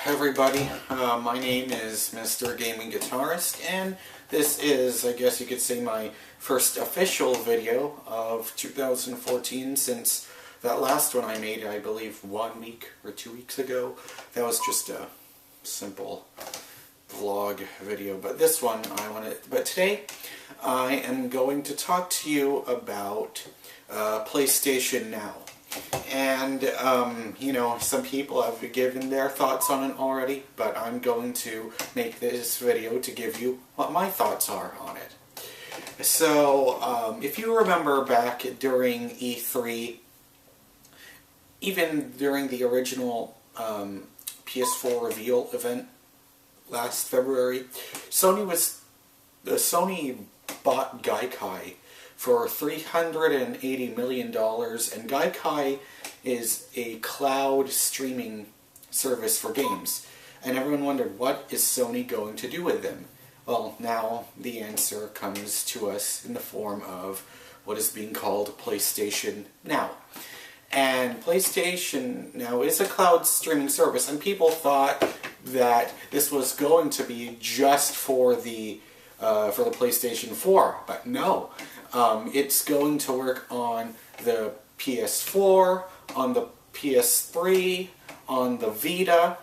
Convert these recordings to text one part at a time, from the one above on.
everybody. My name is MrGamingGuitarist, and this is, I guess you could say, my first official video of 2014 since that last one I made, I believe, 1 week or 2 weeks ago. That was just a simple vlog video, but this one but today I am going to talk to you about PlayStation Now. And, you know, some people have given their thoughts on it already, but I'm going to make this video to give you what my thoughts are on it. So, if you remember back during E3, even during the original PS4 reveal event last February, Sony bought Gaikai for $380 million, and Gaikai is a cloud streaming service for games. And everyone wondered, what is Sony going to do with them? Well, now the answer comes to us in the form of what is being called PlayStation Now. And PlayStation Now is a cloud streaming service, and people thought that this was going to be just for the PlayStation 4, but no. It's going to work on the PS4, on the PS3, on the Vita,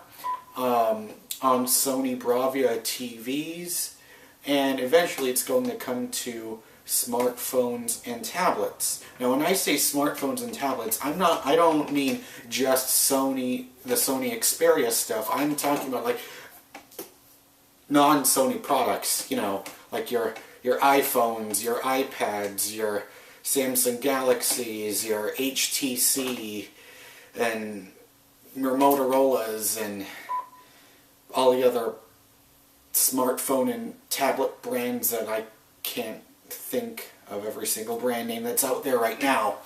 on Sony Bravia TVs, and eventually it's going to come to smartphones and tablets. Now, when I say smartphones and tablets, I don't mean just the Sony Xperia stuff. I'm talking about like non-Sony products, you know, like your iPhones, your iPads, your Samsung Galaxies, your HTC, and your Motorola's, and all the other smartphone and tablet brands that I can't think of every single brand name that's out there right now.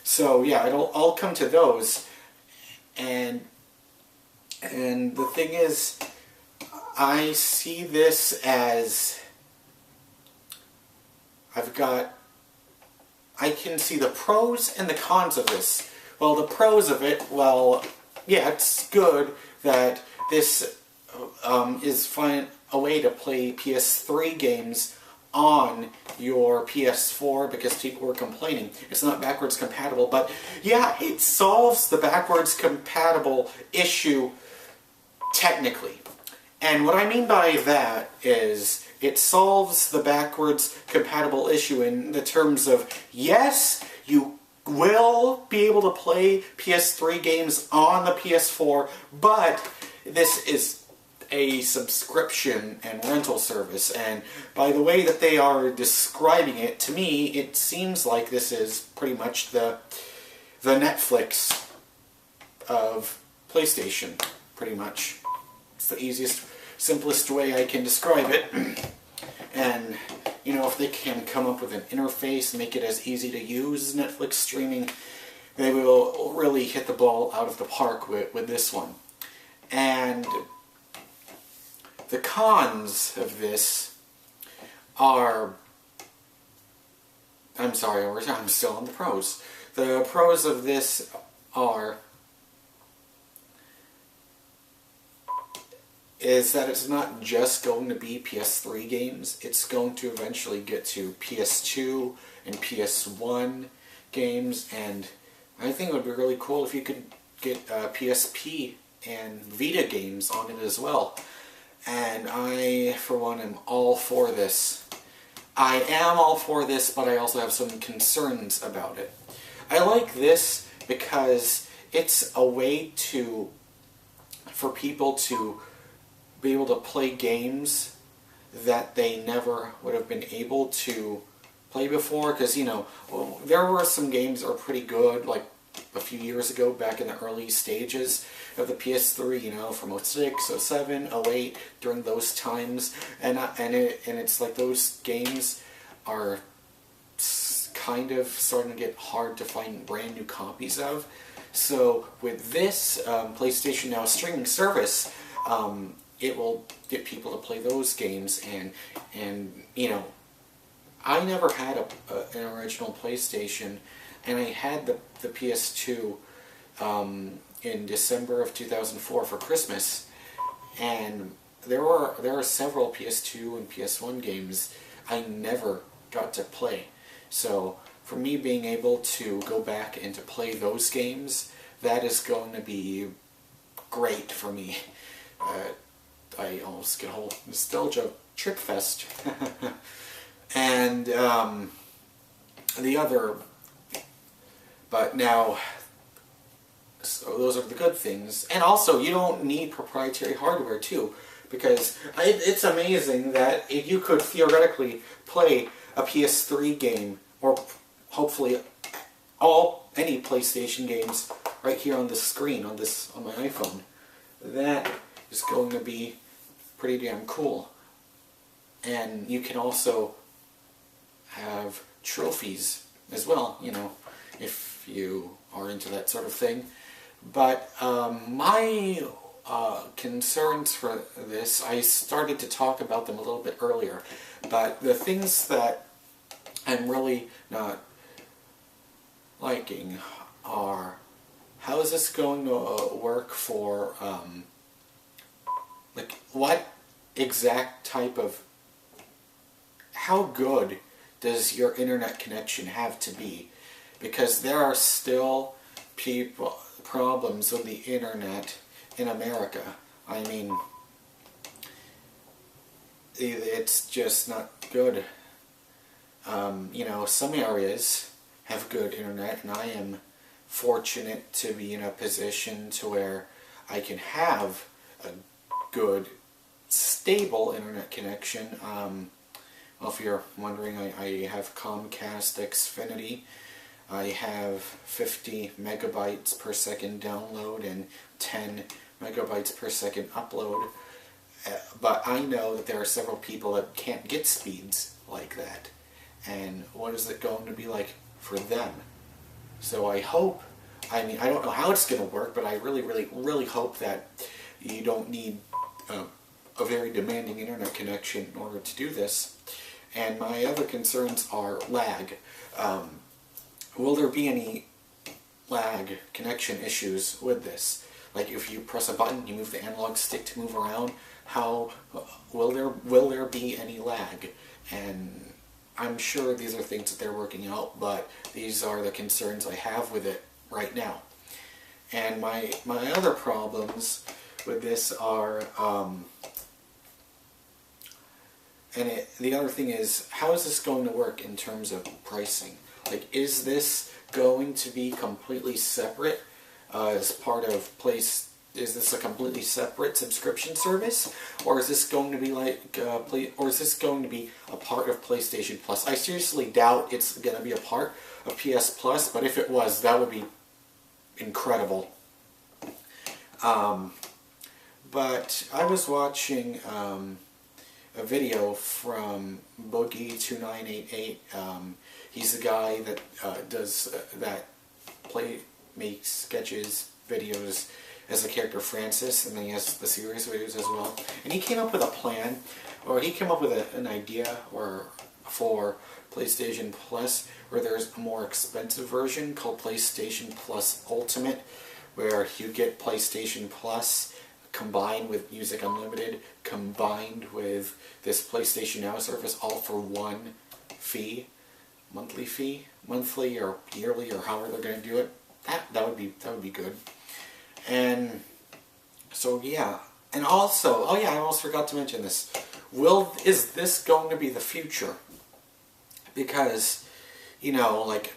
So yeah, I'll come to those, and the thing is, I see this as I can see the pros and the cons of this. Well, the pros of it, well, yeah, it's good that this is a way to play PS3 games on your PS4, because people were complaining it's not backwards compatible. But yeah, it solves the backwards compatible issue technically. And what I mean by that is it solves the backwards compatible issue in the terms of, yes, you will be able to play PS3 games on the PS4, but this is a subscription and rental service. And by the way that they are describing it, to me, it seems like this is pretty much the Netflix of PlayStation, pretty much. It's the easiest, simplest way I can describe it. And, you know, if they can come up with an interface and make it as easy to use as Netflix streaming, they will really hit the ball out of the park with this one. And the cons of this are... I'm sorry, I'm still on the pros. The pros of this is that it's not just going to be PS3 games, it's going to eventually get to PS2 and PS1 games, and I think it would be really cool if you could get PSP and Vita games on it as well. And I, for one, am all for this. I am all for this, but I also have some concerns about it. I like this because it's a way for people to be able to play games that they never would have been able to play before, because, you know, there were some games that were pretty good, like a few years ago, back in the early stages of the PS3, you know, from 06, 07, 08, during those times, and it's like those games are kind of starting to get hard to find brand new copies of. So with this PlayStation Now streaming service, it will get people to play those games, and you know, I never had an original PlayStation, and I had the PS2 in December of 2004 for Christmas, And there are several PS2 and PS1 games I never got to play. So for me being able to go back and to play those games, that is going to be great for me. I almost get a whole nostalgia trip fest. And the other, but now, so those are the good things. And also, you don't need proprietary hardware too, because it's amazing that if you could theoretically play a PS3 game, or hopefully any PlayStation games right here on this screen, on my iPhone. That is going to be pretty damn cool. And you can also have trophies as well, you know, if you are into that sort of thing. But my concerns for this, I started to talk about them a little bit earlier, but the things that I'm really not liking are, how is this going to work for, like, what exact type of, how good does your internet connection have to be? Because there are still problems with the internet in America. I mean, it's just not good. You know, some areas have good internet, and I am fortunate to be in a position to where I can have a good, stable internet connection. Well, if you're wondering, I have Comcast Xfinity. I have 50 megabytes per second download and 10 megabytes per second upload. But I know that there are several people that can't get speeds like that. And what is it going to be like for them? So I hope, I mean, I don't know how it's going to work, but I really, really, really hope that you don't need a very demanding internet connection in order to do this. And my other concerns are lag. Will there be any lag connection issues with this? Like if you press a button, you move the analog stick to move around, how will there be any lag? And I'm sure these are things that they're working out, but these are the concerns I have with it right now. And my other problems with this are, the other thing is, how is this going to work in terms of pricing? Like, is this going to be completely separate as part of is this a completely separate subscription service, or is this going to be like, or is this going to be a part of PlayStation Plus? I seriously doubt it's going to be a part of PS Plus, but if it was, that would be incredible. But I was watching a video from Boogie2988. He's the guy that makes sketches, videos as the character Francis, and then he has the series videos as well. And he came up with a plan, or he came up with an idea for PlayStation Plus, where there's a more expensive version called PlayStation Plus Ultimate, where you get PlayStation Plus combined with Music Unlimited, combined with this PlayStation Now service, all for one fee, monthly or yearly, or however they're going to do it. That would be good. And so yeah, and also, oh yeah, I almost forgot to mention this. Is this going to be the future? Because, you know, like,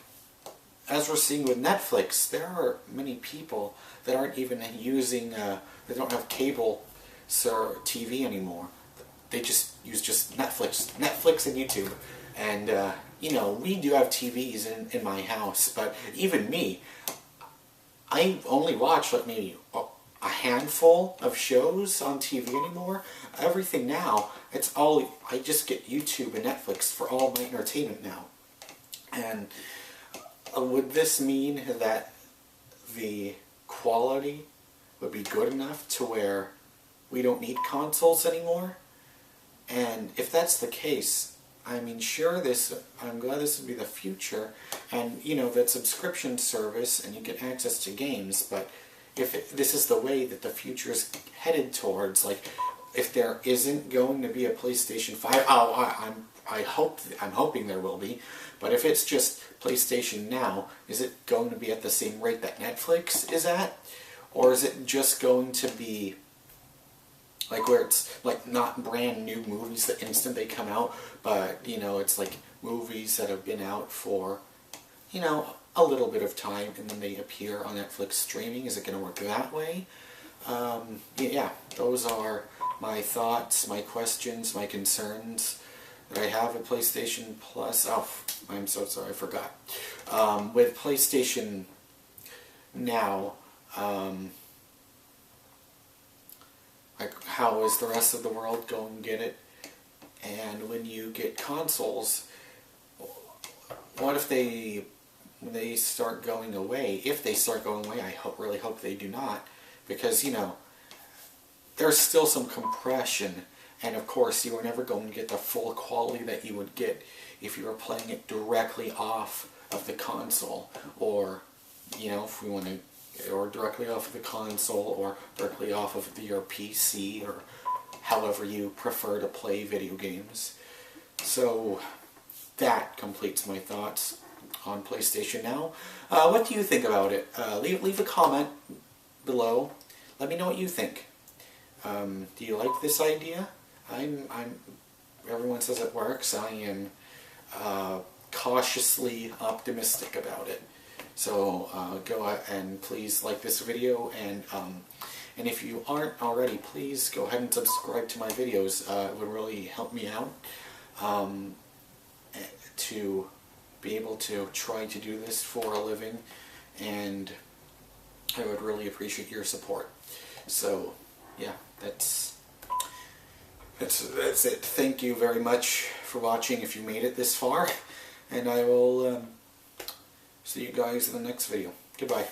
as we're seeing with Netflix, there are many people that aren't even using, they don't have cable TV anymore. They just use Netflix and YouTube. And, you know, we do have TVs in my house, but even me, I only watch like maybe a handful of shows on TV anymore. Everything now, I just get YouTube and Netflix for all my entertainment now. And would this mean that the quality would be good enough to where we don't need consoles anymore? And if that's the case, I mean, sure, I'm glad this would be the future, and, you know, that subscription service, and you get access to games, but if this is the way that the future is headed towards, like, if there isn't going to be a PlayStation 5, I'm hoping there will be, but if it's just PlayStation Now, is it going to be at the same rate that Netflix is at? Or is it just going to be like where it's like not brand new movies the instant they come out, but you know, it's like movies that have been out for, you know, a little bit of time and then they appear on Netflix streaming? Is it going to work that way? Yeah, those are my thoughts, my questions, my concerns that I have with PlayStation Plus. Oh, I'm so sorry, I forgot. With PlayStation Now, like, how is the rest of the world going to get it? And when you get consoles, what if when they start going away? If they start going away, I really hope they do not, because, you know, there's still some compression, and of course you are never going to get the full quality that you would get if you were playing it directly off of the console, or, you know, if we want to, or directly off of the console, or directly off of your PC, or however you prefer to play video games. So that completes my thoughts on PlayStation Now. What do you think about it? Leave a comment below. Let me know what you think. Do you like this idea? Everyone says it works. I am cautiously optimistic about it. So go ahead and please like this video, and if you aren't already, please go ahead and subscribe to my videos. It would really help me out to be able to try to do this for a living, and I would really appreciate your support. So yeah, that's it. Thank you very much for watching if you made it this far, and I will see you guys in the next video. Goodbye.